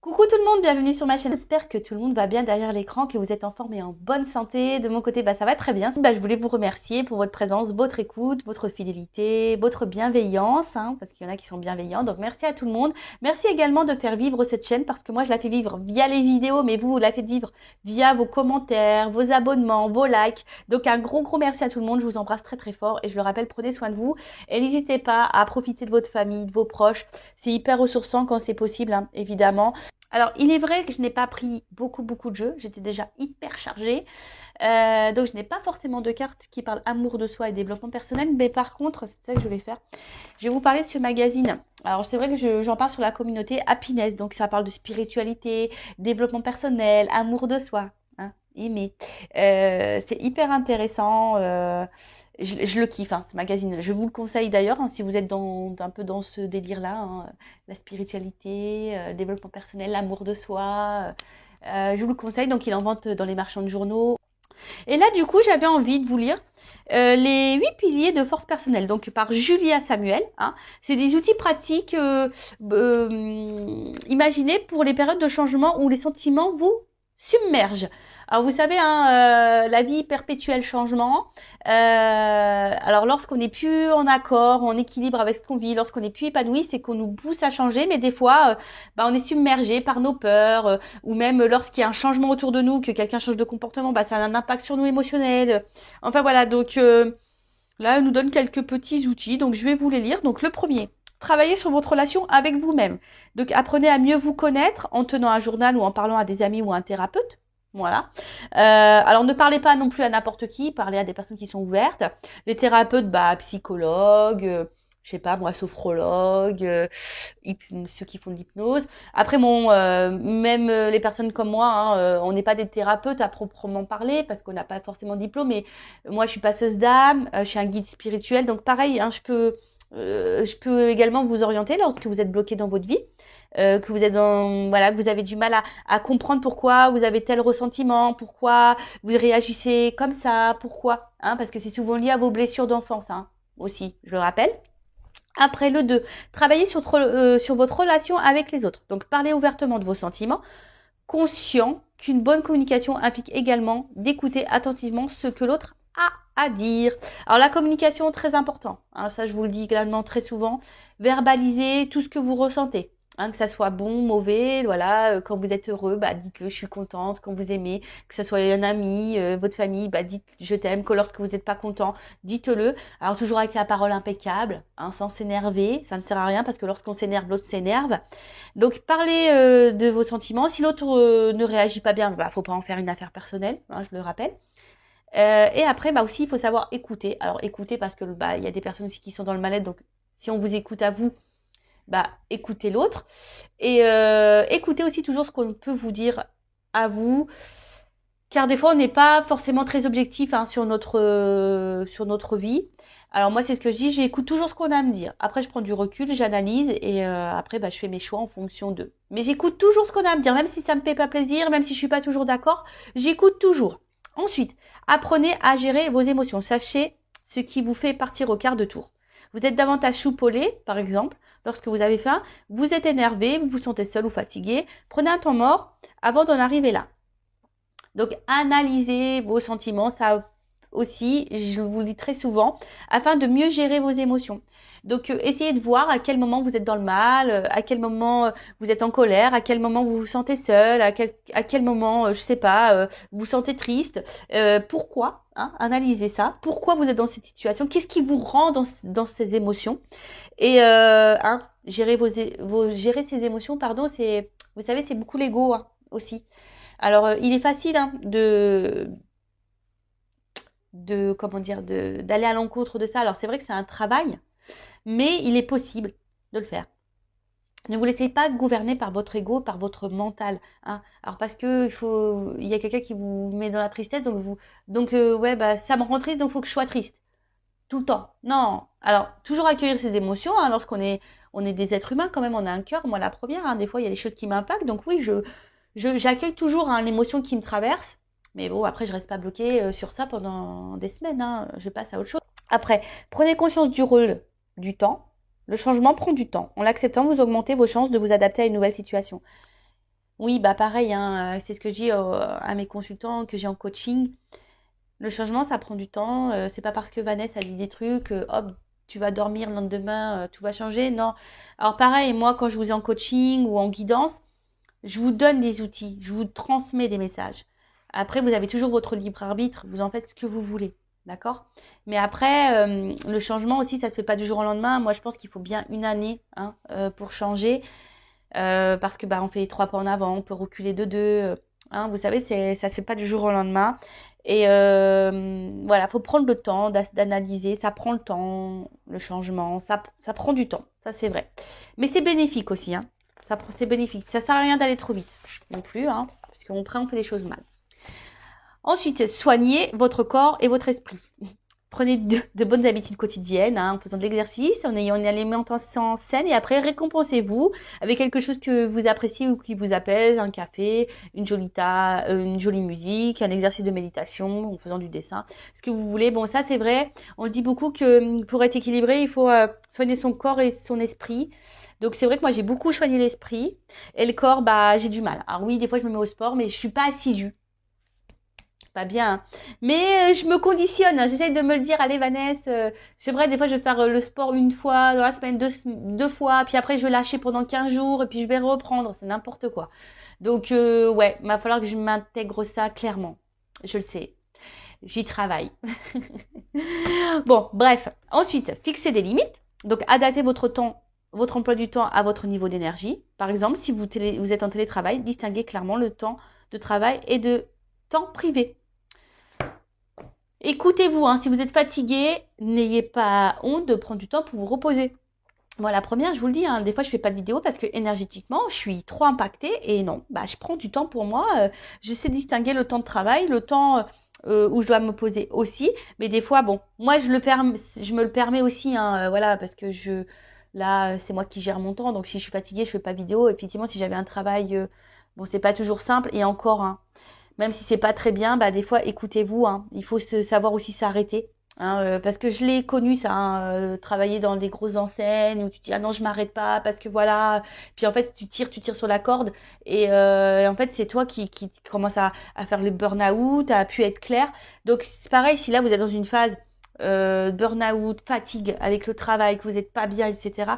Coucou tout le monde, bienvenue sur ma chaîne. J'espère que tout le monde va bien derrière l'écran, que vous êtes en forme et en bonne santé. De mon côté, ça va très bien. Je voulais vous remercier pour votre présence, votre écoute, votre fidélité, votre bienveillance, parce qu'il y en a qui sont bienveillants. Donc merci à tout le monde. Merci également de faire vivre cette chaîne parce que moi je la fais vivre via les vidéos, mais vous la faites vivre via vos commentaires, vos abonnements, vos likes. Donc un gros merci à tout le monde. Je vous embrasse très fort et je le rappelle, prenez soin de vous et n'hésitez pas à profiter de votre famille, de vos proches. C'est hyper ressourçant quand c'est possible, évidemment. Alors, il est vrai que je n'ai pas pris beaucoup de jeux. J'étais déjà hyper chargée. Donc, je n'ai pas forcément de cartes qui parlent amour de soi et développement personnel. Mais par contre, c'est ça que je vais faire. Je vais vous parler de ce magazine. Alors, c'est vrai que j'en parle sur la communauté Happiness. Donc, ça parle de spiritualité, développement personnel, amour de soi. Aimer. C'est hyper intéressant. Je le kiffe, ce magazine. Je vous le conseille d'ailleurs, si vous êtes un peu dans ce délire-là, la spiritualité, le développement personnel, l'amour de soi. Je vous le conseille. Donc, il en vente dans les marchands de journaux. Et là, du coup, j'avais envie de vous lire les 8 piliers de force personnelle, donc par Julia Samuel. C'est des outils pratiques imaginés pour les périodes de changement où les sentiments vous submergent. Alors vous savez, la vie perpétuelle changement. Alors lorsqu'on n'est plus en accord, en équilibre avec ce qu'on vit, lorsqu'on n'est plus épanoui, c'est qu'on nous pousse à changer, mais des fois, on est submergé par nos peurs, ou même lorsqu'il y a un changement autour de nous, que quelqu'un change de comportement, ça a un impact sur nous émotionnel. Enfin voilà, donc là, elle nous donne quelques petits outils, donc je vais vous les lire. Donc le premier. Travaillez sur votre relation avec vous-même. Donc apprenez à mieux vous connaître en tenant un journal ou en parlant à des amis ou à un thérapeute. Voilà. Alors ne parlez pas non plus à n'importe qui, parlez à des personnes qui sont ouvertes. Les thérapeutes, psychologues, je sais pas moi, sophrologues, ceux qui font de l'hypnose. Après même les personnes comme moi, on n'est pas des thérapeutes à proprement parler parce qu'on n'a pas forcément de diplôme. Mais moi, je suis passeuse d'âme, je suis un guide spirituel, donc pareil, je peux également vous orienter lorsque vous êtes bloqué dans votre vie. Que vous êtes que vous avez du mal à comprendre pourquoi vous avez tel ressentiment, pourquoi vous réagissez comme ça, pourquoi, parce que c'est souvent lié à vos blessures d'enfance, aussi, je le rappelle. Après le 2, travaillez sur votre relation avec les autres. Donc parlez ouvertement de vos sentiments, conscient qu'une bonne communication implique également d'écouter attentivement ce que l'autre a à dire. Alors la communication, très important, ça je vous le dis également très souvent, verbalisez tout ce que vous ressentez. Que ça soit bon, mauvais, voilà, quand vous êtes heureux, dites-le, je suis contente, quand vous aimez, que ce soit un ami, votre famille, dites je t'aime, que lorsque vous n'êtes pas content, dites-le. Alors toujours avec la parole impeccable, sans s'énerver, ça ne sert à rien parce que lorsqu'on s'énerve, l'autre s'énerve. Donc parlez de vos sentiments. Si l'autre ne réagit pas bien, faut pas en faire une affaire personnelle, je le rappelle. Et après, aussi, il faut savoir écouter. Alors écouter parce que il y a des personnes aussi qui sont dans le mal-être, donc si on vous écoute à vous, écoutez l'autre. Et écoutez aussi toujours ce qu'on peut vous dire à vous, car des fois on n'est pas forcément très objectif sur notre vie. Alors moi c'est ce que je dis, j'écoute toujours ce qu'on a à me dire. Après je prends du recul, j'analyse et après je fais mes choix en fonction d'eux. Mais j'écoute toujours ce qu'on a à me dire, même si ça me fait pas plaisir, même si je suis pas toujours d'accord, j'écoute toujours. Ensuite, apprenez à gérer vos émotions. Sachez ce qui vous fait partir au quart de tour. Vous êtes davantage choupolé, par exemple, lorsque vous avez faim, vous êtes énervé, vous vous sentez seul ou fatigué. Prenez un temps mort avant d'en arriver là. Donc, analysez vos sentiments, ça aussi, je vous le dis très souvent, afin de mieux gérer vos émotions. Donc, essayez de voir à quel moment vous êtes dans le mal, à quel moment vous êtes en colère, à quel moment vous vous sentez seul, à quel moment, je sais pas, vous vous sentez triste. Pourquoi analysez ça. Pourquoi vous êtes dans cette situation? Qu'est-ce qui vous rend dans ces émotions? Et gérer ces émotions, pardon, vous savez, c'est beaucoup l'ego aussi. Alors, il est facile d'aller à l'encontre de ça. Alors, c'est vrai que c'est un travail, mais il est possible de le faire. Ne vous laissez pas gouverner par votre ego, par votre mental. Alors parce que il y a quelqu'un qui vous met dans la tristesse, ça me rend triste, donc il faut que je sois triste tout le temps. Non. Alors toujours accueillir ses émotions. Lorsqu'on est des êtres humains quand même, on a un cœur. Moi la première. Des fois il y a des choses qui m'impactent, donc oui, j'accueille toujours l'émotion qui me traverse. Mais bon, après je reste pas bloquée sur ça pendant des semaines. Je passe à autre chose. Après, prenez conscience du rôle du temps. Le changement prend du temps. En l'acceptant, vous augmentez vos chances de vous adapter à une nouvelle situation. Oui, bah pareil, hein, c'est ce que je dis à mes consultants que j'ai en coaching. Le changement, ça prend du temps. C'est pas parce que Vanessa a dit des trucs, hop, tu vas dormir le lendemain, tout va changer. Non. Alors pareil, moi, quand je vous ai en coaching ou en guidance, je vous donne des outils, je vous transmets des messages. Après, vous avez toujours votre libre arbitre, vous en faites ce que vous voulez. D'accord. Mais après, le changement aussi, ça se fait pas du jour au lendemain. Moi, je pense qu'il faut bien une année hein, pour changer. Parce que bah, on fait 3 pas en avant, on peut reculer de 2. Hein, vous savez, ça se fait pas du jour au lendemain. Et voilà, faut prendre le temps d'analyser. Ça prend le temps, le changement. Ça prend du temps, ça c'est vrai. Mais c'est bénéfique aussi. Hein. C'est bénéfique. Ça sert à rien d'aller trop vite non plus, hein, parce qu'on fait les choses mal. Ensuite, soignez votre corps et votre esprit. Prenez de bonnes habitudes quotidiennes hein, en faisant de l'exercice, en ayant une alimentation saine et après récompensez-vous avec quelque chose que vous appréciez ou qui vous apaise, un café, une jolie musique, un exercice de méditation, en faisant du dessin, ce que vous voulez. Bon, ça c'est vrai, on le dit beaucoup que pour être équilibré, il faut soigner son corps et son esprit. Donc c'est vrai que moi j'ai beaucoup soigné l'esprit et le corps, bah j'ai du mal. Alors oui, des fois je me mets au sport, mais je suis pas assidue. Pas bien. Hein. Mais je me conditionne. Hein. J'essaye de me le dire, allez Vanessa, c'est vrai, des fois je vais faire le sport une fois dans la semaine, deux fois, puis après je vais lâcher pendant 15 jours et puis je vais reprendre. C'est n'importe quoi. Donc ouais, il va falloir que je m'intègre ça clairement. Je le sais. J'y travaille. Bon, bref. Ensuite, fixez des limites. Donc adaptez votre emploi du temps à votre niveau d'énergie. Par exemple, si vous êtes en télétravail, distinguez clairement le temps de travail et de temps privé. Écoutez-vous, hein, si vous êtes fatigué, n'ayez pas honte de prendre du temps pour vous reposer. Moi, la première, je vous le dis, hein, des fois, je fais pas de vidéo parce que énergétiquement, je suis trop impactée et non, bah, je prends du temps pour moi. Je sais distinguer le temps de travail, le temps où je dois me poser aussi. Mais des fois, bon, moi, je me le permets aussi, hein, voilà, parce que là, c'est moi qui gère mon temps. Donc, si je suis fatiguée, je fais pas de vidéo. Effectivement, si j'avais un travail, bon, c'est pas toujours simple et encore, hein, même si c'est pas très bien, bah des fois écoutez-vous, hein. Il faut savoir aussi s'arrêter. Hein, parce que je l'ai connu ça, hein, travailler dans des grosses enseignes où tu dis ah non je m'arrête pas parce que voilà, puis en fait tu tires sur la corde et en fait c'est toi qui commence à faire le burn-out, à pu être clair. Donc c'est pareil si là vous êtes dans une phase burn-out, fatigue avec le travail, que vous n'êtes pas bien, etc.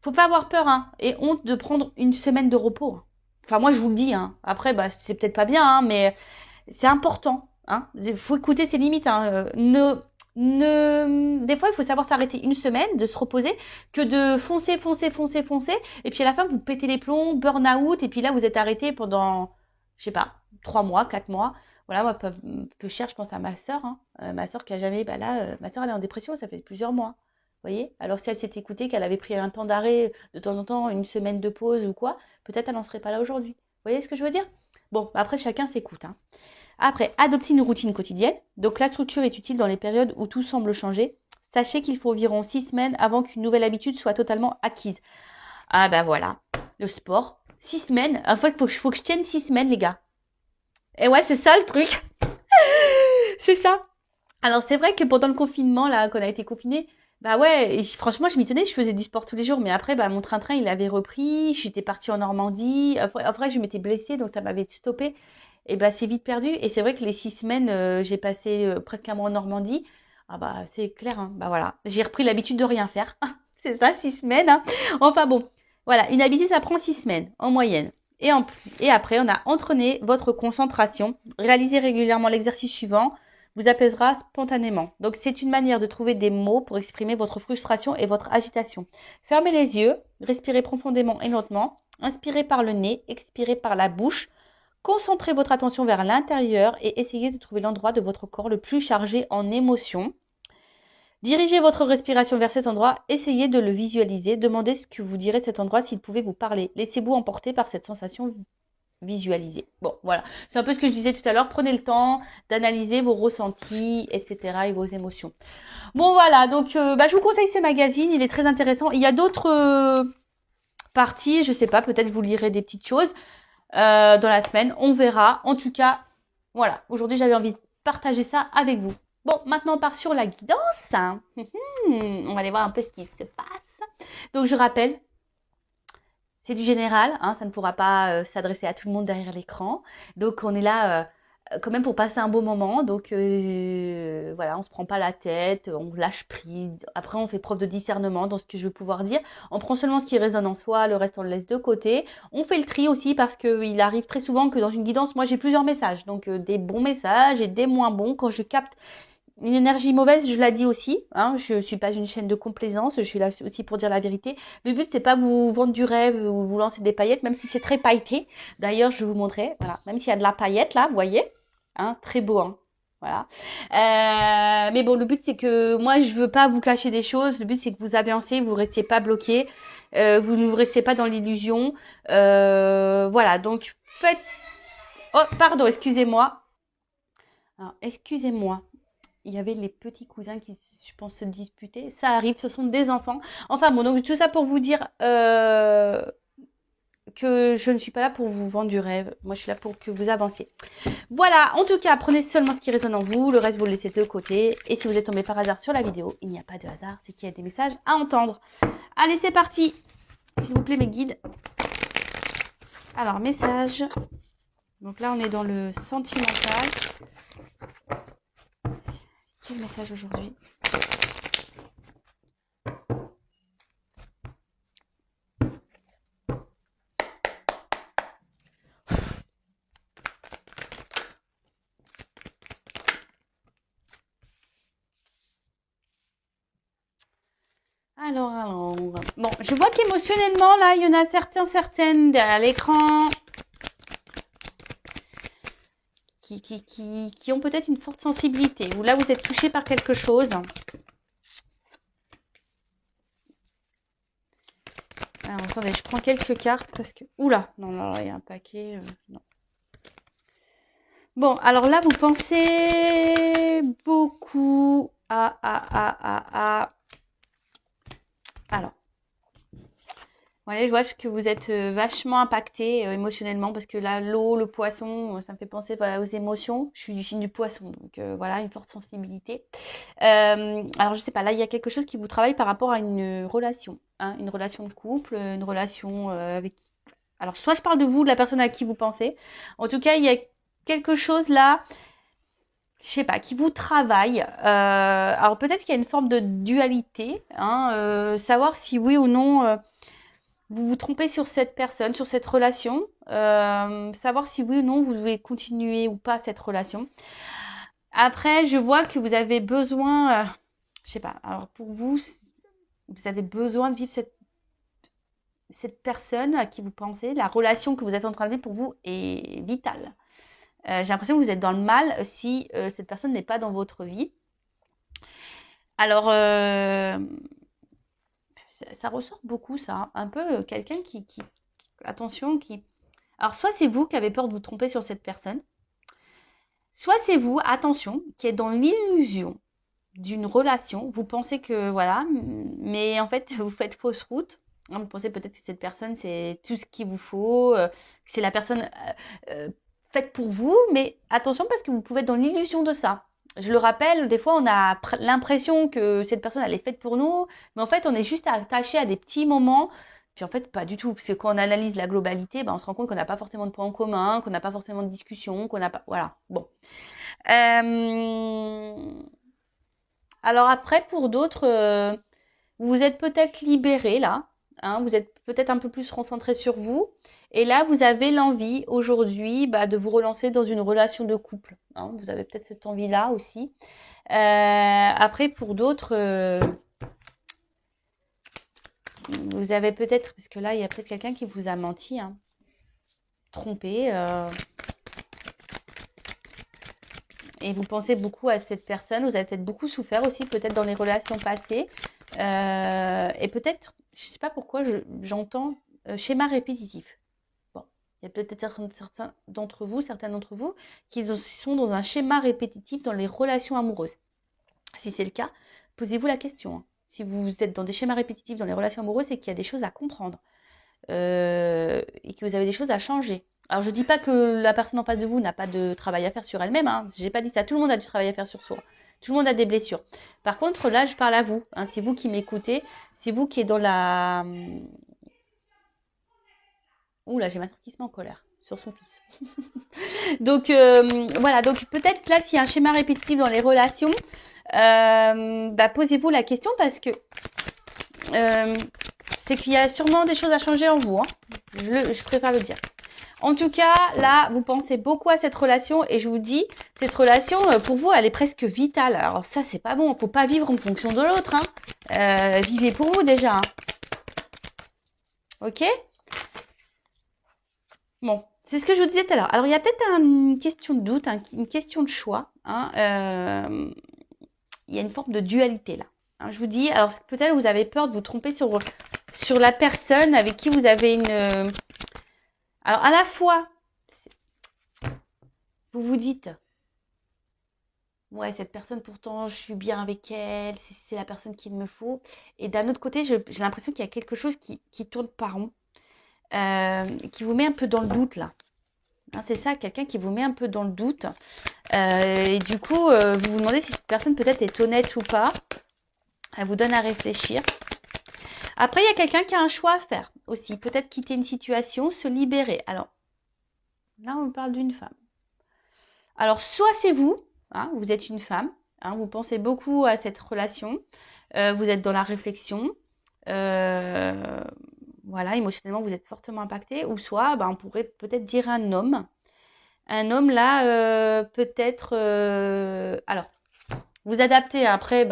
Faut pas avoir peur hein, et honte de prendre une semaine de repos. Hein. Enfin, moi, je vous le dis. Hein. Après, bah, c'est peut-être pas bien, hein, mais c'est important. Hein. Il faut écouter ses limites. Hein. Des fois, il faut savoir s'arrêter une semaine, de se reposer, que de foncer. Et puis à la fin, vous pétez les plombs, burn-out, et puis là, vous êtes arrêté pendant, je sais pas, 3 mois, 4 mois. Voilà, moi, peu cher, je pense à ma sœur. Hein. Ma sœur qui a jamais, bah là, ma sœur, elle est en dépression, ça fait plusieurs mois. Vous voyez. Alors si elle s'est écoutée, qu'elle avait pris un temps d'arrêt de temps en temps, une semaine de pause ou quoi, peut-être elle n'en serait pas là aujourd'hui. Vous voyez ce que je veux dire? Bon, après chacun s'écoute. Hein. Après, adopter une routine quotidienne. Donc la structure est utile dans les périodes où tout semble changer. Sachez qu'il faut environ 6 semaines avant qu'une nouvelle habitude soit totalement acquise. Ah ben voilà, le sport. 6 semaines. En fait, faut que je tienne 6 semaines, les gars. Et ouais, c'est ça le truc. C'est ça. Alors c'est vrai que pendant le confinement, là, qu'on a été confiné, bah ouais, et franchement, je m'y tenais, je faisais du sport tous les jours, mais après, bah, mon train-train, il avait repris, j'étais partie en Normandie, après je m'étais blessée, donc ça m'avait stoppé, et bah c'est vite perdu, et c'est vrai que les 6 semaines, j'ai passé presque un mois en Normandie, ah bah c'est clair, hein, bah voilà, j'ai repris l'habitude de rien faire, c'est ça, 6 semaines, hein. Enfin bon, voilà, une habitude, ça prend 6 semaines, en moyenne. Et après, on a entraîné votre concentration, réalisez régulièrement l'exercice suivant, vous apaisera spontanément. Donc c'est une manière de trouver des mots pour exprimer votre frustration et votre agitation. Fermez les yeux, respirez profondément et lentement, inspirez par le nez, expirez par la bouche. Concentrez votre attention vers l'intérieur et essayez de trouver l'endroit de votre corps le plus chargé en émotions. Dirigez votre respiration vers cet endroit, essayez de le visualiser, demandez ce que vous direz de cet endroit s'il pouvait vous parler. Laissez-vous emporter par cette sensation visualisée. Bon, voilà. C'est un peu ce que je disais tout à l'heure. Prenez le temps d'analyser vos ressentis, etc. et vos émotions. Bon, voilà. Donc, je vous conseille ce magazine. Il est très intéressant. Il y a d'autres parties. Je sais pas. Peut-être vous lirez des petites choses dans la semaine. On verra. En tout cas, voilà. Aujourd'hui, j'avais envie de partager ça avec vous. Bon, maintenant, on part sur la guidance. On va aller voir un peu ce qui se passe. Donc, je rappelle, c'est du général, hein, ça ne pourra pas s'adresser à tout le monde derrière l'écran. Donc on est là quand même pour passer un beau moment. Donc voilà, on se prend pas la tête, on lâche prise. Après, on fait preuve de discernement dans ce que je veux pouvoir dire. On prend seulement ce qui résonne en soi, le reste on le laisse de côté. On fait le tri aussi parce qu'il arrive très souvent que dans une guidance, moi j'ai plusieurs messages. Donc des bons messages et des moins bons. Quand je capte une énergie mauvaise, je la dis aussi, hein, je suis pas une chaîne de complaisance, je suis là aussi pour dire la vérité. Le but, c'est pas vous vendre du rêve ou vous lancer des paillettes, même si c'est très pailleté. D'ailleurs, je vais vous montrer, voilà, même s'il y a de la paillette là, vous voyez, hein, très beau, hein, voilà. Mais bon, le but, c'est que moi, je veux pas vous cacher des choses. Le but, c'est que vous avancez, vous restiez pas bloqué, vous ne restiez pas dans l'illusion. Voilà, donc faites. Oh, pardon, excusez-moi. Alors, excusez-moi. Il y avait les petits cousins qui, je pense, se disputaient. Ça arrive, ce sont des enfants. Enfin bon, donc tout ça pour vous dire que je ne suis pas là pour vous vendre du rêve. Moi, je suis là pour que vous avanciez. Voilà, en tout cas, prenez seulement ce qui résonne en vous. Le reste, vous le laissez de côté. Et si vous êtes tombé par hasard sur la vidéo, il n'y a pas de hasard. C'est qu'il y a des messages à entendre. Allez, c'est parti. S'il vous plaît, mes guides. Alors, message. Donc là, on est dans le sentimental. Quel message aujourd'hui ? Alors, bon, je vois qu'émotionnellement, là, il y en a certaines derrière l'écran qui ont peut-être une forte sensibilité. Ou là, vous êtes touché par quelque chose. Alors, attendez, je prends quelques cartes parce que... Oula, non, là, il y a un paquet. Non. Bon, alors là, vous pensez beaucoup à... Alors, ouais, je vois que vous êtes vachement impacté émotionnellement parce que là, l'eau, le poisson, ça me fait penser voilà, aux émotions. Je suis du signe du poisson, donc voilà, une forte sensibilité. Alors, je sais pas, là, il y a quelque chose qui vous travaille par rapport à une relation, hein, une relation de couple, une relation avec... Alors, soit je parle de vous, de la personne à qui vous pensez. En tout cas, il y a quelque chose là, je sais pas, qui vous travaille. Alors, peut-être qu'il y a une forme de dualité, hein, savoir si oui ou non... vous vous trompez sur cette personne, sur cette relation, savoir si oui ou non vous devez continuer ou pas cette relation. Après, je vois que vous avez besoin, je sais pas, alors pour vous, vous avez besoin de vivre cette personne à qui vous pensez, la relation que vous êtes en train de vivre pour vous est vitale. J'ai l'impression que vous êtes dans le mal si cette personne n'est pas dans votre vie. Alors, ça ressort beaucoup ça, hein. Un peu quelqu'un attention, qui... Alors, soit c'est vous qui avez peur de vous tromper sur cette personne, soit c'est vous, attention, qui êtes dans l'illusion d'une relation. Vous pensez que, voilà, mais en fait, vous faites fausse route. Vous pensez peut-être que cette personne, c'est tout ce qu'il vous faut, que c'est la personne faite pour vous, mais attention parce que vous pouvez être dans l'illusion de ça. Je le rappelle, des fois, on a l'impression que cette personne, elle est faite pour nous, mais en fait, on est juste attaché à des petits moments. Puis en fait, pas du tout, parce que quand on analyse la globalité, ben, on se rend compte qu'on n'a pas forcément de points en commun, qu'on n'a pas forcément de discussion, qu'on n'a pas... Voilà, bon. Alors après, pour d'autres, vous êtes peut-être libéré là, hein, vous êtes peut-être un peu plus concentré sur vous. Et là, vous avez l'envie aujourd'hui de vous relancer dans une relation de couple, hein. Vous avez peut-être cette envie-là aussi. Après, pour d'autres, vous avez peut-être, parce que là, il y a peut-être quelqu'un qui vous a menti, hein, trompé. Et vous pensez beaucoup à cette personne. Vous avez peut-être beaucoup souffert aussi, peut-être dans les relations passées. Et peut-être, je ne sais pas pourquoi, j'entends schéma répétitif. Bon, il y a peut-être certains d'entre vous qui sont dans un schéma répétitif dans les relations amoureuses. Si c'est le cas, posez-vous la question, hein. Si vous êtes dans des schémas répétitifs dans les relations amoureuses, c'est qu'il y a des choses à comprendre et que vous avez des choses à changer. Alors, je ne dis pas que la personne en face de vous n'a pas de travail à faire sur elle-même, hein. Je n'ai pas dit ça. Tout le monde a du travail à faire sur soi. Tout le monde a des blessures. Par contre, là, je parle à vous, hein. C'est vous qui m'écoutez. C'est vous qui êtes dans la... Ouh là, j'ai ma soeur qui se met en colère sur son fils. Donc, voilà. Donc, peut-être là, s'il y a un schéma répétitif dans les relations, posez-vous la question parce que c'est qu'il y a sûrement des choses à changer en vous. Hein. Je préfère le dire. En tout cas, là, vous pensez beaucoup à cette relation et je vous dis, cette relation, pour vous, elle est presque vitale. Alors ça, c'est pas bon. Faut pas vivre en fonction de l'autre. Hein. Vivez pour vous déjà. Hein. Ok? Bon, c'est ce que je vous disais tout à l'heure. Alors, il y a peut-être une question de doute, une question de choix. Hein. Il y a une forme de dualité là. Hein, je vous dis, alors peut-être vous avez peur de vous tromper sur la personne avec qui vous avez une... Alors, à la fois, vous vous dites, ouais, cette personne, pourtant, je suis bien avec elle, c'est la personne qu'il me faut. Et d'un autre côté, j'ai l'impression qu'il y a quelque chose qui tourne pas rond, qui vous met un peu dans le doute là. Hein, c'est ça, quelqu'un qui vous met un peu dans le doute. Et du coup, vous vous demandez si cette personne peut-être est honnête ou pas. Elle vous donne à réfléchir. Après, il y a quelqu'un qui a un choix à faire aussi. Peut-être quitter une situation, se libérer. Alors, là, on parle d'une femme. Alors, soit c'est vous, hein, vous êtes une femme, hein, vous pensez beaucoup à cette relation, vous êtes dans la réflexion, voilà, émotionnellement, vous êtes fortement impacté. Ou soit, on pourrait peut-être dire un homme. Un homme, là, peut-être... alors, vous adaptez. Après,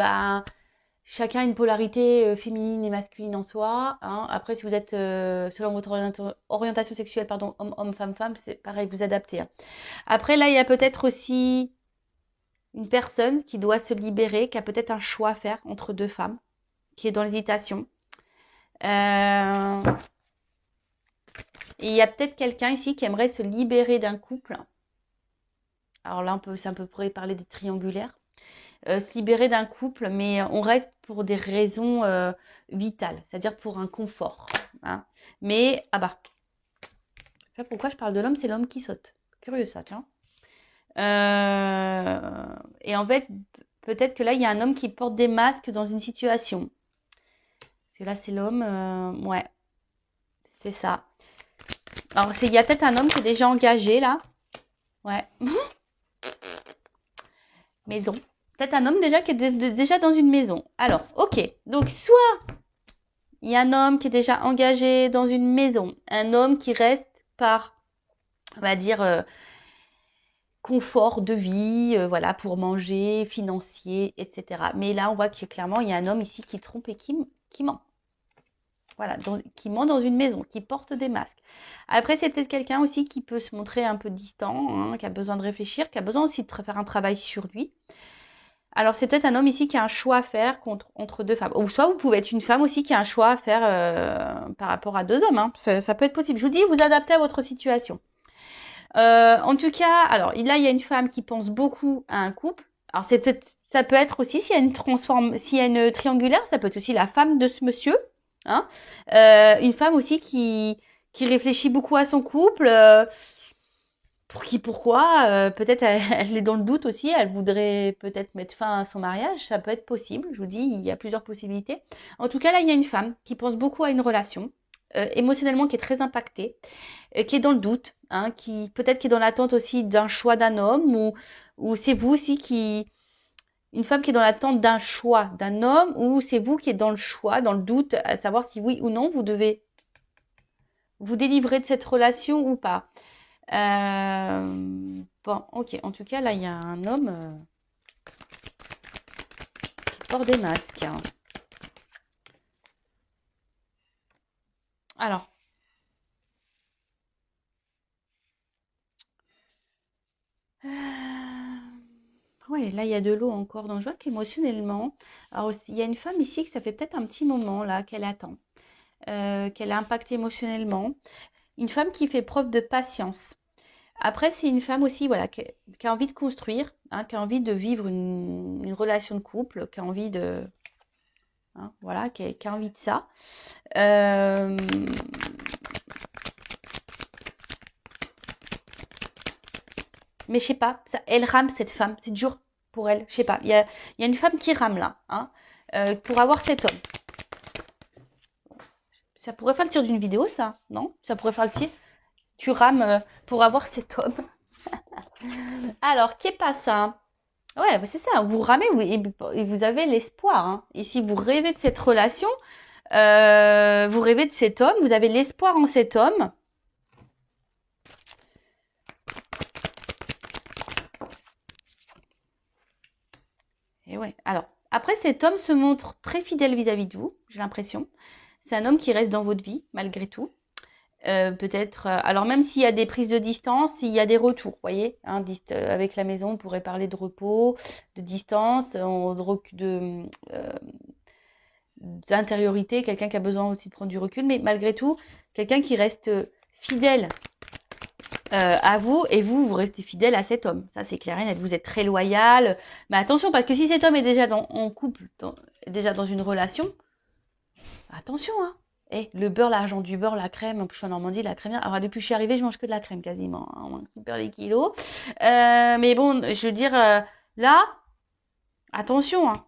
chacun a une polarité féminine et masculine en soi. Hein. Après, si vous êtes, selon votre orientation sexuelle, pardon, homme, femme, c'est pareil, vous adaptez. Hein. Après, là, il y a peut-être aussi une personne qui doit se libérer, qui a peut-être un choix à faire entre deux femmes, qui est dans l'hésitation. Et il y a peut-être quelqu'un ici qui aimerait se libérer d'un couple. Alors là, on pourrait parler des triangulaires. Se libérer d'un couple, mais on reste pour des raisons vitales, c'est-à-dire pour un confort. Hein. Mais, pourquoi je parle de l'homme, c'est l'homme qui saute. Curieux ça, tiens. Et en fait, peut-être que là, il y a un homme qui porte des masques dans une situation. Parce que là, c'est l'homme, ouais, c'est ça. Alors, il y a peut-être un homme qui est déjà engagé, là. Ouais. Maison. Peut-être un homme déjà qui est déjà dans une maison. Alors, ok. Donc, soit il y a un homme qui est déjà engagé dans une maison. Un homme qui reste par, on va dire, confort de vie, voilà, pour manger, financier, etc. Mais là, on voit que clairement, il y a un homme ici qui trompe et qui ment. Voilà, qui ment dans une maison, qui porte des masques. Après, c'est peut-être quelqu'un aussi qui peut se montrer un peu distant, hein, qui a besoin de réfléchir, qui a besoin aussi de faire un travail sur lui. Alors, c'est peut-être un homme ici qui a un choix à faire entre deux femmes. Ou soit vous pouvez être une femme aussi qui a un choix à faire par rapport à deux hommes. Hein. Ça peut être possible. Je vous dis, vous adaptez à votre situation. En tout cas, alors là, il y a une femme qui pense beaucoup à un couple. Alors, ça peut être aussi, s'il y a une triangulaire, ça peut être aussi la femme de ce monsieur. Hein. Une femme aussi qui réfléchit beaucoup à son couple. Pourquoi peut-être elle est dans le doute aussi, elle voudrait peut-être mettre fin à son mariage, ça peut être possible, je vous dis, il y a plusieurs possibilités. En tout cas, là, il y a une femme qui pense beaucoup à une relation, émotionnellement qui est très impactée, qui est dans le doute, hein, qui peut-être qui est dans l'attente aussi d'un choix d'un homme, ou c'est vous aussi une femme qui est dans l'attente d'un choix d'un homme, ou c'est vous qui êtes dans le choix, dans le doute, à savoir si oui ou non vous devez vous délivrer de cette relation ou pas. Bon, ok. En tout cas, là, il y a un homme qui porte des masques. Hein. Alors. Oui, là, il y a de l'eau encore. Donc, je vois qu'émotionnellement, alors, il y a une femme ici que ça fait peut-être un petit moment, là, qu'elle attend. Qu'elle a impacté émotionnellement. Une femme qui fait preuve de patience. Après, c'est une femme aussi, voilà, qui a envie de construire, hein, qui a envie de vivre une relation de couple, qui a envie de... Hein, voilà, qui a envie de ça. Mais je sais pas, elle rame cette femme, c'est dur pour elle, je sais pas. Il y a une femme qui rame là, hein, pour avoir cet homme. Ça pourrait faire le tir d'une vidéo, ça, non? Ça pourrait faire le tir. Tu rames pour avoir cet homme. Alors, qu'est pas ça? Ouais, bah, c'est ça. Vous ramez et vous avez l'espoir, hein. Et si vous rêvez de cette relation, vous rêvez de cet homme, vous avez l'espoir en cet homme. Et ouais. Alors, après, cet homme se montre très fidèle vis-à-vis de vous, j'ai l'impression. C'est un homme qui reste dans votre vie, malgré tout. Peut-être, alors même s'il y a des prises de distance, il y a des retours, vous voyez, hein, avec la maison, on pourrait parler de repos, de distance, d'intériorité, quelqu'un qui a besoin aussi de prendre du recul, mais malgré tout, quelqu'un qui reste fidèle à vous et vous restez fidèle à cet homme. Ça, c'est clair et net. Vous êtes très loyal. Mais attention, parce que si cet homme est déjà en couple, déjà dans une relation, attention, hein. Le beurre, l'argent du beurre, la crème, en plus je suis en Normandie, la crème. Alors depuis que je suis arrivée, je mange que de la crème quasiment, hein, on perd les kilos. Mais bon, je veux dire, là, attention, hein,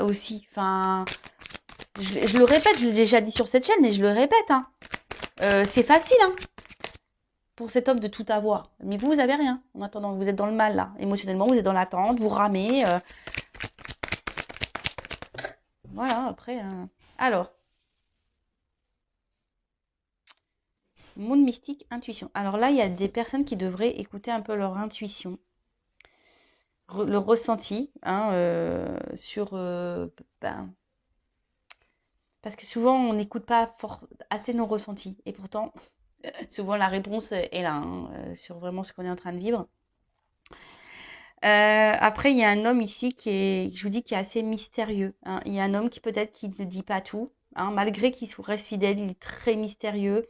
aussi. Enfin, je le répète, je l'ai déjà dit sur cette chaîne, mais je le répète, hein. C'est facile, hein, pour cet homme de tout avoir. Mais vous avez rien. En attendant, vous êtes dans le mal, là. Émotionnellement, vous êtes dans l'attente, vous ramez. Voilà, après. Alors. Monde mystique, intuition. Alors là, il y a des personnes qui devraient écouter un peu leur intuition, le ressenti, hein, ben, parce que souvent on n'écoute pas assez nos ressentis. Et pourtant, souvent la réponse est là, hein, sur vraiment ce qu'on est en train de vivre. Après, il y a un homme ici je vous dis, qui est assez mystérieux, hein. Il y a un homme qui peut-être qui ne dit pas tout, hein, malgré qu'il reste fidèle, il est très mystérieux.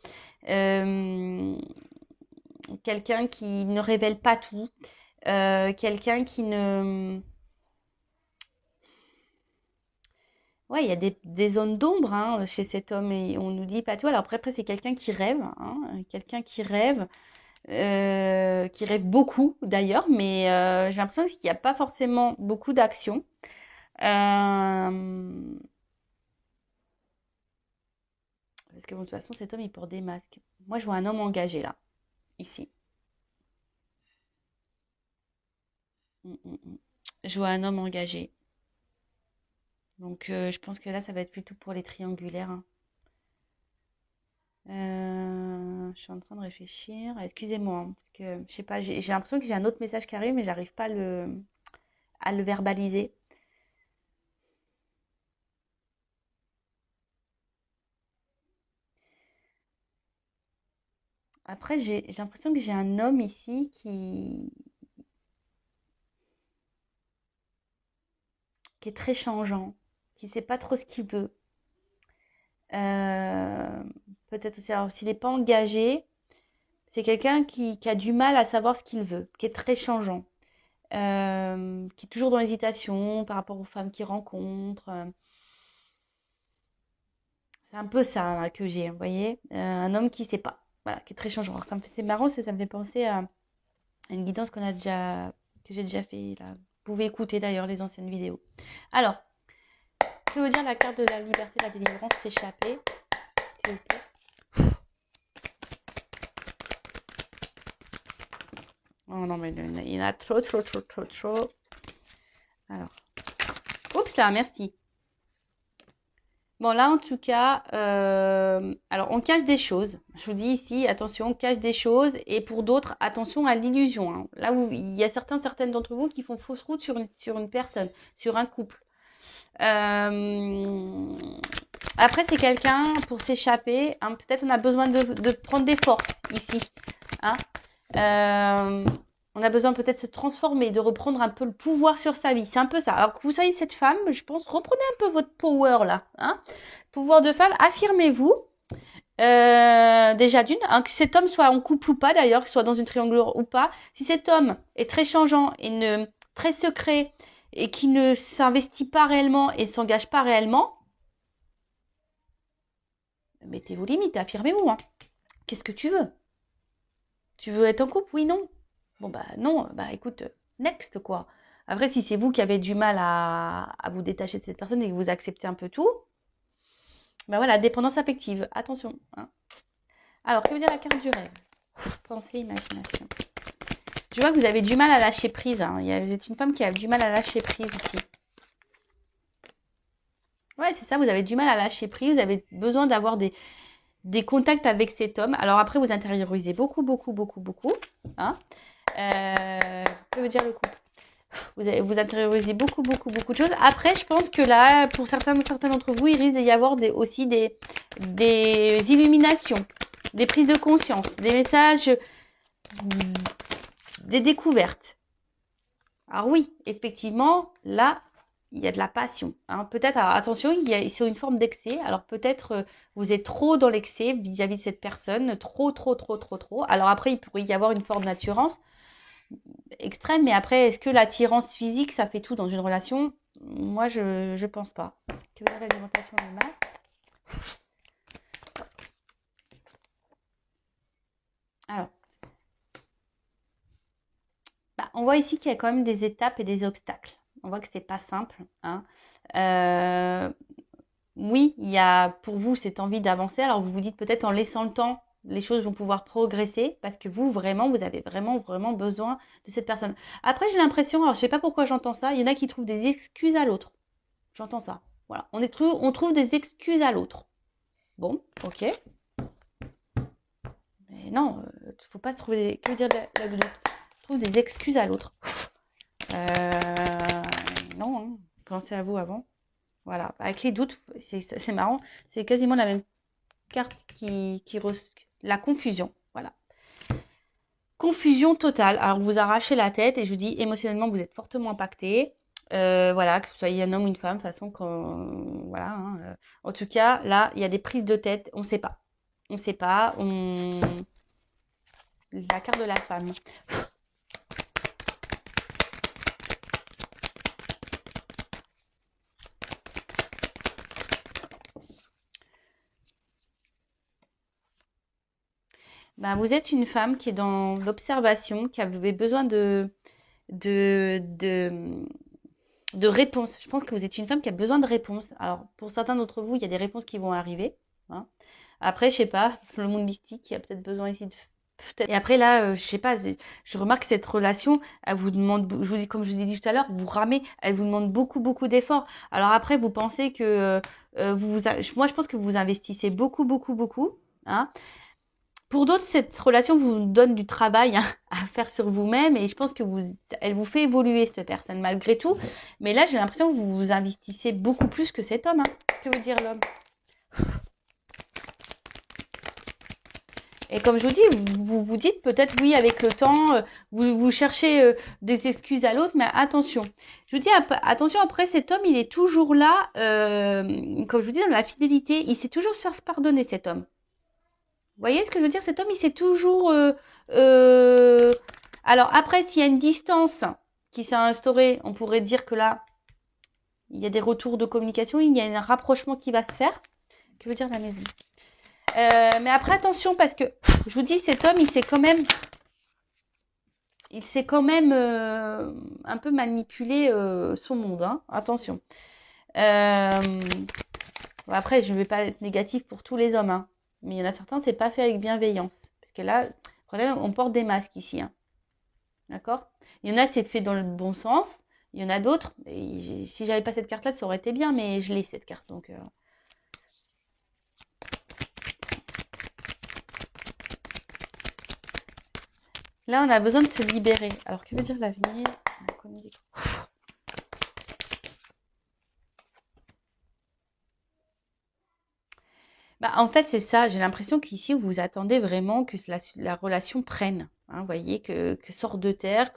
Quelqu'un qui ne révèle pas tout, quelqu'un qui ne... Ouais, il y a des zones d'ombre, hein, chez cet homme et on nous dit pas tout. Alors après c'est quelqu'un qui rêve, hein, quelqu'un qui rêve beaucoup d'ailleurs, mais j'ai l'impression qu'il n'y a pas forcément beaucoup d'action. Parce que bon, de toute façon cet homme il porte des masques. Moi je vois un homme engagé là, ici. Je vois un homme engagé. Donc je pense que là ça va être plutôt pour les triangulaires, hein. Je suis en train de réfléchir. Excusez-moi, hein, parce que je sais pas, j'ai l'impression que j'ai un autre message qui arrive, mais j'arrive pas à le verbaliser. Après, j'ai l'impression que j'ai un homme ici qui est très changeant, qui sait pas trop ce qu'il veut. Euh, Peut-être aussi, alors s'il n'est pas engagé, c'est quelqu'un qui a du mal à savoir ce qu'il veut, qui est très changeant, qui est toujours dans l'hésitation par rapport aux femmes qu'il rencontre. C'est un peu ça là, que j'ai, vous voyez, un homme qui sait pas, voilà, qui est très changeant. Alors, c'est marrant, ça me fait penser à une guidance que j'ai déjà fait là. Vous pouvez écouter d'ailleurs les anciennes vidéos. Alors, que veut dire la carte de la liberté, de la délivrance, s'échapper, s'il vous plaît? Oh non, mais il y en a trop, trop, trop, trop, trop. Alors, oups là, merci. Bon, là, en tout cas, alors on cache des choses. Je vous dis ici, attention, on cache des choses. Et pour d'autres, attention à l'illusion, hein. Là où il y a certaines d'entre vous qui font fausse route sur une personne, sur un couple. Après, c'est quelqu'un pour s'échapper, hein, peut-être on a besoin de prendre des forces ici, hein. On a besoin peut-être de se transformer, de reprendre un peu le pouvoir sur sa vie. C'est un peu ça. Alors que vous soyez cette femme, je pense, reprenez un peu votre power là, hein. Pouvoir de femme, affirmez-vous. Déjà d'une, hein, que cet homme soit en couple ou pas d'ailleurs, qu'il soit dans une triangulaire ou pas. Si cet homme est très changeant et très secret et qui ne s'investit pas réellement et s'engage pas réellement, mettez vos limites, affirmez-vous, hein. Qu'est-ce que tu veux? Tu veux être en couple? Oui, non. Bon, bah non, bah écoute, next quoi. Après, si c'est vous qui avez du mal à vous détacher de cette personne et que vous acceptez un peu tout, bah voilà, dépendance affective, attention, hein. Alors, que veut dire la carte du rêve? Pensée, imagination. Je vois que vous avez du mal à lâcher prise. Hein. Vous êtes une femme qui a du mal à lâcher prise ici. Ouais, c'est ça, vous avez du mal à lâcher prise. Vous avez besoin d'avoir des contacts avec cet homme. Alors après, vous intériorisez beaucoup, beaucoup, beaucoup, beaucoup. Hein. Que veut dire le couple? Vous intériorisez beaucoup, beaucoup, beaucoup de choses. Après, je pense que là, pour certains d'entre vous, il risque d'y avoir aussi des illuminations, des prises de conscience, des messages, des découvertes. Alors oui, effectivement, là, il y a de la passion. Hein. Peut-être, alors attention, c'est une forme d'excès. Alors peut-être vous êtes trop dans l'excès vis-à-vis de cette personne, trop, trop, trop, trop, trop. Alors après, il pourrait y avoir une forme d'attirance extrême, mais après, est-ce que l'attirance physique, ça fait tout dans une relation? Moi, je pense pas. Que veut dire l'alimentation des masses? Alors, on voit ici qu'il y a quand même des étapes et des obstacles. On voit que c'est pas simple. Hein. Oui, il y a pour vous cette envie d'avancer. Alors vous vous dites peut-être en laissant le temps, les choses vont pouvoir progresser parce que vous vraiment, vous avez vraiment, vraiment besoin de cette personne. Après, j'ai l'impression, alors je sais pas pourquoi j'entends ça, il y en a qui trouvent des excuses à l'autre. J'entends ça. Voilà, on trouve des excuses à l'autre. Bon, ok. Mais non, faut pas se trouver que veut dire la doudou? Trouve des excuses à l'autre. Non, hein. Pensez à vous avant. Voilà, avec les doutes, c'est marrant, c'est quasiment la même carte la confusion. Voilà. Confusion totale. Alors, vous arrachez la tête et je vous dis, émotionnellement, vous êtes fortement impacté. Voilà, que vous soyez un homme ou une femme, de toute façon, voilà. Hein, en tout cas, là, il y a des prises de tête, on ne sait pas. On ne sait pas. La carte de la femme. Ben, vous êtes une femme qui est dans l'observation, qui avait besoin de réponses. Je pense que vous êtes une femme qui a besoin de réponses. Alors, pour certains d'entre vous, il y a des réponses qui vont arriver. Hein. Après, je sais pas, le monde mystique, il y a peut-être besoin ici de... Et après, là, je sais pas, je remarque que cette relation, elle vous demande, comme je vous ai dit tout à l'heure, vous ramez, elle vous demande beaucoup, beaucoup d'efforts. Alors après, vous pensez que... moi, je pense que vous investissez beaucoup, beaucoup, beaucoup. Hein. Pour d'autres, cette relation vous donne du travail hein, à faire sur vous-même et je pense que elle vous fait évoluer cette personne malgré tout. Mais là, j'ai l'impression que vous vous investissez beaucoup plus que cet homme. Hein. Que veut dire l'homme? Et comme je vous dis, vous vous dites peut-être oui avec le temps, vous cherchez des excuses à l'autre, mais attention. Je vous dis attention, après cet homme, il est toujours là, comme je vous dis, dans la fidélité, il sait toujours se faire pardonner cet homme. Vous voyez ce que je veux dire? Cet homme, il sait toujours... Alors après, s'il y a une distance qui s'est instaurée, on pourrait dire que là, il y a des retours de communication, il y a un rapprochement qui va se faire. Que veut dire la maison? Mais après, attention, parce que, je vous dis, cet homme, il sait quand même un peu manipuler son monde. Hein. Attention. Après, je ne vais pas être négatif pour tous les hommes. Hein. Mais il y en a certains, c'est pas fait avec bienveillance. Parce que là, le problème, on porte des masques ici. Hein. D'accord? Il y en a, c'est fait dans le bon sens. Il y en a d'autres. Si j'avais pas cette carte-là, ça aurait été bien, mais je l'ai cette carte. Donc, là, on a besoin de se libérer. Alors, que veut dire l'avenir? En fait, c'est ça. J'ai l'impression qu'ici, vous attendez vraiment que la relation prenne. Hein, vous voyez, que sorte de terre,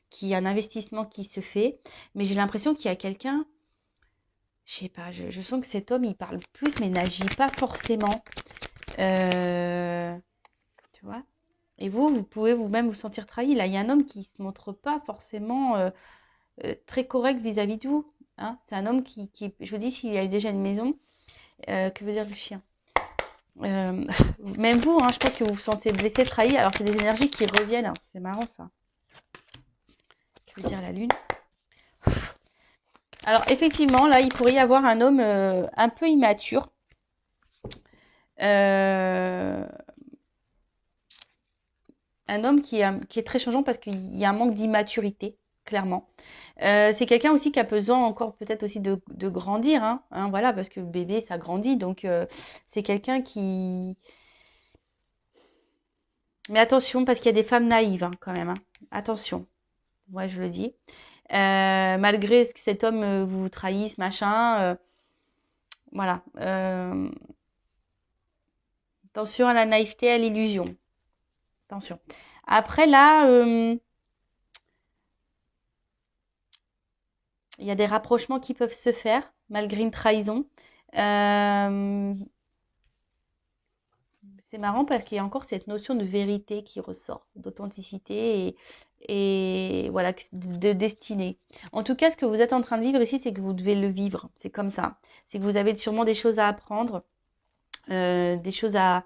qu'il y a un investissement qui se fait. Mais j'ai l'impression qu'il y a quelqu'un, je sais pas, je sens que cet homme, il parle plus, mais n'agit pas forcément. Tu vois? Et vous pouvez vous-même vous sentir trahi. Là, il y a un homme qui ne se montre pas forcément très correct vis-à-vis de vous. Hein. C'est un homme qui, je vous dis, s'il a déjà une maison, que veut dire le chien? Même vous, hein, je pense que vous vous sentez blessé, trahi, alors c'est des énergies qui reviennent. Hein. C'est marrant ça. Que veut dire la lune? Alors effectivement, là, il pourrait y avoir un homme un peu immature. un homme qui est très changeant parce qu'il y a un manque d'immaturité, clairement. C'est quelqu'un aussi qui a besoin encore peut-être aussi de grandir, hein, voilà, parce que bébé, ça grandit. Donc, c'est quelqu'un qui... Mais attention, parce qu'il y a des femmes naïves, hein, quand même, hein. Attention, ouais, je le dis. Malgré ce que cet homme vous trahisse, machin, voilà. Attention à la naïveté, à l'illusion. Attention. Après, là, il y a des rapprochements qui peuvent se faire, malgré une trahison. Euh, c'est marrant parce qu'il y a encore cette notion de vérité qui ressort, d'authenticité et voilà, de destinée. En tout cas, ce que vous êtes en train de vivre ici, c'est que vous devez le vivre. C'est comme ça. C'est que vous avez sûrement des choses à apprendre, des choses parce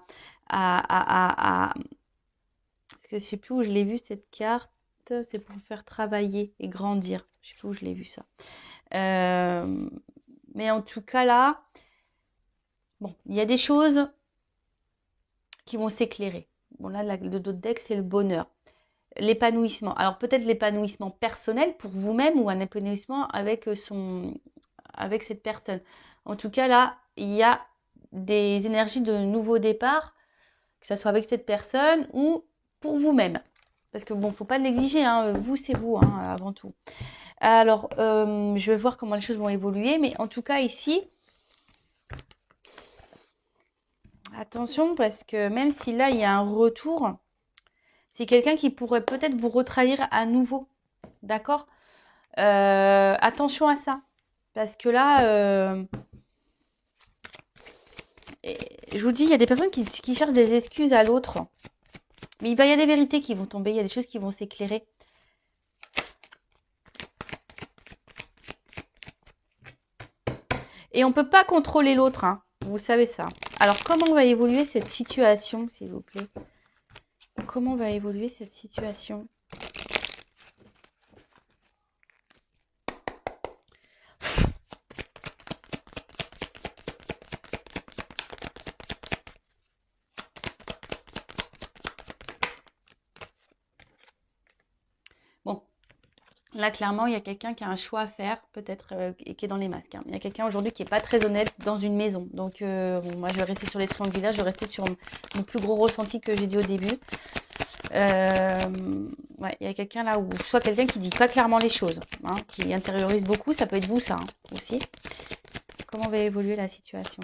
que je sais plus où je l'ai vu cette carte. C'est pour faire travailler et grandir. Je sais plus où je l'ai vu ça. Euh, mais en tout cas là, bon, il y a des choses qui vont s'éclairer. Bon là, le dos de deck, c'est le bonheur, l'épanouissement. Alors peut-être l'épanouissement personnel pour vous-même ou un épanouissement avec cette personne. En tout cas là, il y a des énergies de nouveau départ, que ce soit avec cette personne ou pour vous-même. Parce que bon, faut pas négliger, hein, vous c'est vous, hein, avant tout. Alors, je vais voir comment les choses vont évoluer, mais en tout cas ici, attention parce que même si là il y a un retour, c'est quelqu'un qui pourrait peut-être vous retrahir à nouveau, d'accord? Attention à ça, parce que là, je vous dis, il y a des personnes qui cherchent des excuses à l'autre, mais il y a des vérités qui vont tomber, il y a des choses qui vont s'éclairer. Et on ne peut pas contrôler l'autre, hein. Vous savez ça. Alors, comment va évoluer cette situation, s'il vous plaît? Comment va évoluer cette situation? Bon, là, clairement, il y a quelqu'un qui a un choix à faire, peut-être, et qui est dans les masques, hein. Il y a quelqu'un aujourd'hui qui n'est pas très honnête dans une maison. Donc, bon, moi, je vais rester sur les triangulaires, je vais rester sur mon plus gros ressenti que j'ai dit au début. Ouais, il y a quelqu'un là, ou soit quelqu'un qui dit pas clairement les choses, hein, qui intériorise beaucoup, ça peut être vous, ça, hein, aussi. Comment va évoluer la situation?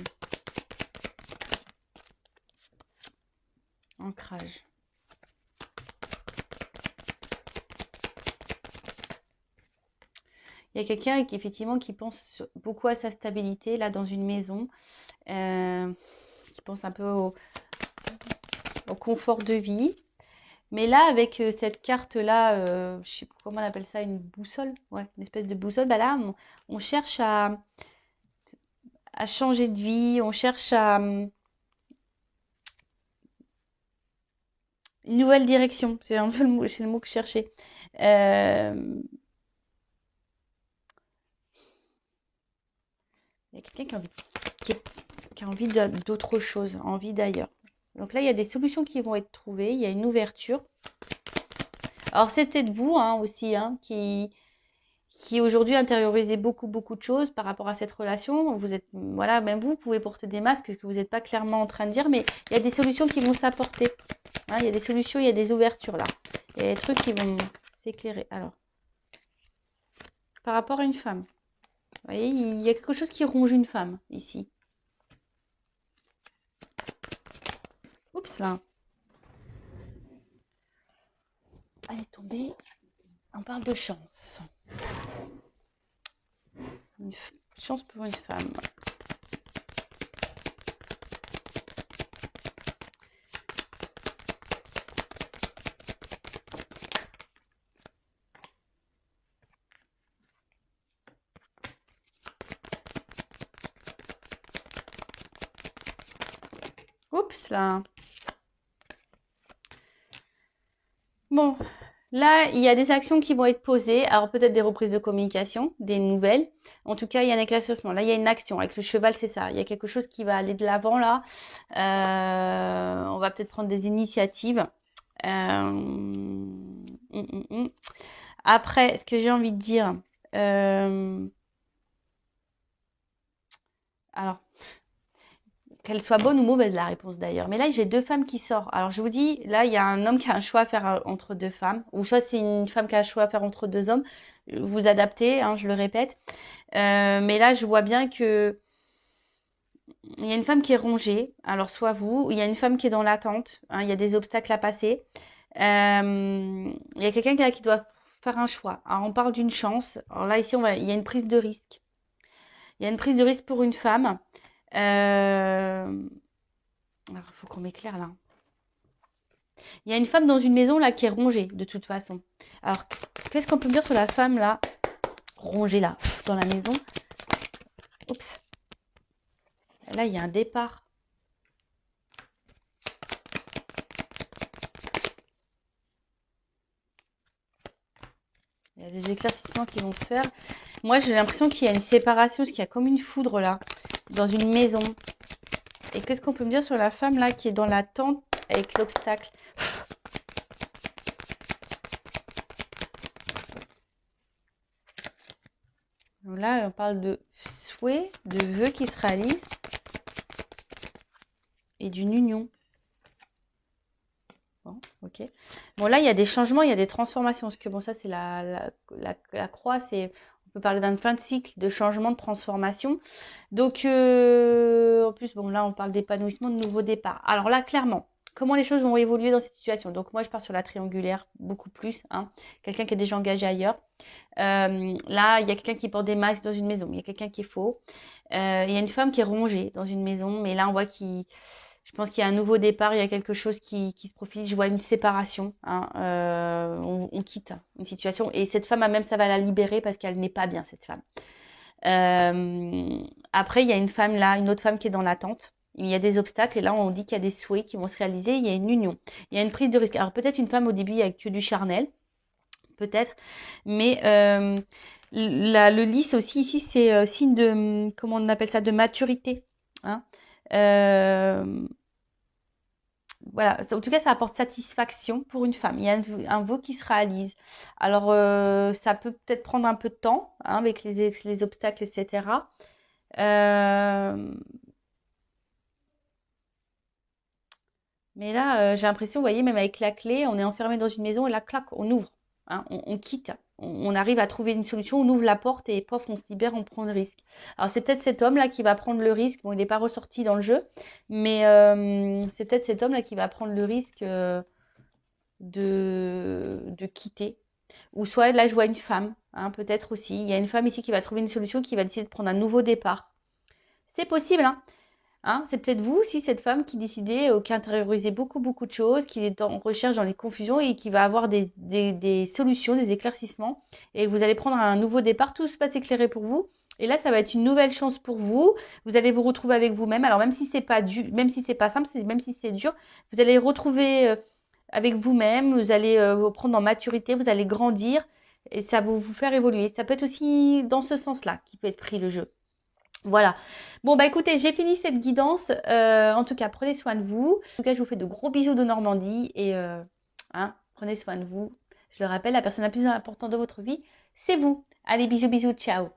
Ancrage. Il y a quelqu'un qui effectivement qui pense beaucoup à sa stabilité là dans une maison, qui pense un peu au confort de vie. Mais là, avec cette carte-là, je ne sais pas comment on appelle ça, une boussole, ouais, une espèce de boussole, bah là, on cherche à changer de vie, on cherche à une nouvelle direction. C'est un peu c'est le mot que je cherchais. Euh, Il y a quelqu'un qui a envie d'autre chose, envie d'ailleurs. Donc là, il y a des solutions qui vont être trouvées, il y a une ouverture. Alors c'est peut-être vous, hein, aussi, hein, qui aujourd'hui intériorisez beaucoup de choses par rapport à cette relation. Vous êtes, voilà, même vous pouvez porter des masques, ce que vous n'êtes pas clairement en train de dire, mais il y a des solutions qui vont s'apporter, hein, il y a des solutions, il y a des ouvertures là. Il y a des trucs qui vont s'éclairer. Alors, par rapport à une femme, vous voyez, il y a quelque chose qui ronge une femme ici. Oups là. Elle est tombée. On parle de chance. Une chance pour une femme. Oups là. Bon, là, il y a des actions qui vont être posées. Alors peut-être des reprises de communication, des nouvelles. En tout cas, il y a un éclaircissement. Là, il y a une action. Avec le cheval, c'est ça. Il y a quelque chose qui va aller de l'avant là. On va peut-être prendre des initiatives. Après, ce que j'ai envie de dire, euh, alors, qu'elle soit bonne ou mauvaise, la réponse d'ailleurs. Mais là, j'ai deux femmes qui sortent. Alors, je vous dis, là, il y a un homme qui a un choix à faire entre deux femmes. Ou soit c'est une femme qui a un choix à faire entre deux hommes. Vous adaptez, hein, je le répète. Mais là, je vois bien que il y a une femme qui est rongée. Alors, soit vous, il y a une femme qui est dans l'attente. Hein, il y a des obstacles à passer. Il y a quelqu'un qui doit faire un choix. Alors, on parle d'une chance. Alors là, ici, il y a une prise de risque. Il y a une prise de risque pour une femme. Alors, il faut qu'on m'éclaire là. Il y a une femme dans une maison là qui est rongée de toute façon. Alors, qu'est-ce qu'on peut me dire sur la femme là, rongée là, dans la maison? Oups. Là, il y a un départ. Il y a des éclaircissements qui vont se faire. Moi, j'ai l'impression qu'il y a une séparation, parce qu'il y a comme une foudre là, dans une maison. Et qu'est-ce qu'on peut me dire sur la femme là qui est dans la tente avec l'obstacle? Là, on parle de souhait, de vœux qui se réalisent et d'une union. Bon, ok. Bon, là, il y a des changements, il y a des transformations. Parce que bon, ça, c'est la croix, on peut parler d'un fin de cycle, de changement, de transformation. Donc, en plus, bon, là, on parle d'épanouissement, de nouveau départ. Alors là, clairement, comment les choses vont évoluer dans cette situation? Donc, moi, je pars sur la triangulaire, beaucoup plus. Hein. Quelqu'un qui est déjà engagé ailleurs. Là, il y a quelqu'un qui porte des masques dans une maison. Il y a quelqu'un qui est faux. Il y a une femme qui est rongée dans une maison. Mais là, on voit je pense qu'il y a un nouveau départ. Il y a quelque chose qui se profile. Je vois une séparation. Hein. On quitte une situation. Et cette femme, même, ça va la libérer parce qu'elle n'est pas bien, cette femme. Après, il y a une femme là, une autre femme qui est dans l'attente. Il y a des obstacles et là, on dit qu'il y a des souhaits qui vont se réaliser. Il y a une union. Il y a une prise de risque. Alors, peut-être une femme au début, il n'y a que du charnel. Peut-être. Mais le lys aussi, ici, c'est signe de, comment on appelle ça, de maturité. Hein. Voilà. En tout cas, ça apporte satisfaction pour une femme. Il y a un vœu qui se réalise. Alors, ça peut peut-être prendre un peu de temps hein, avec les obstacles, etc. Mais là, j'ai l'impression, vous voyez, même avec la clé, on est enfermé dans une maison et la claque, on ouvre, hein, on quitte, on arrive à trouver une solution, on ouvre la porte et pof, on se libère, on prend le risque. Alors c'est peut-être cet homme-là qui va prendre le risque, bon, il n'est pas ressorti dans le jeu, mais c'est peut-être cet homme-là qui va prendre le risque de quitter. Ou soit là, je vois une femme, hein, peut-être aussi. Il y a une femme ici qui va trouver une solution, qui va décider de prendre un nouveau départ. C'est possible, hein. Hein, c'est peut-être vous aussi, cette femme qui décidait, qui intériorisait beaucoup, beaucoup de choses, qui est en recherche dans les confusions et qui va avoir des solutions, des éclaircissements. Et vous allez prendre un nouveau départ, tout se passe éclairé pour vous. Et là, ça va être une nouvelle chance pour vous. Vous allez vous retrouver avec vous-même. Alors, même si c'est pas dur, même si c'est pas simple, même si c'est dur, vous allez retrouver avec vous-même. Vous allez vous prendre en maturité, vous allez grandir et ça va vous faire évoluer. Ça peut être aussi dans ce sens-là qui peut être pris le jeu. Voilà. Bon, bah écoutez, j'ai fini cette guidance. En tout cas, prenez soin de vous. En tout cas, je vous fais de gros bisous de Normandie et hein, prenez soin de vous. Je le rappelle, la personne la plus importante de votre vie, c'est vous. Allez, bisous, bisous, ciao.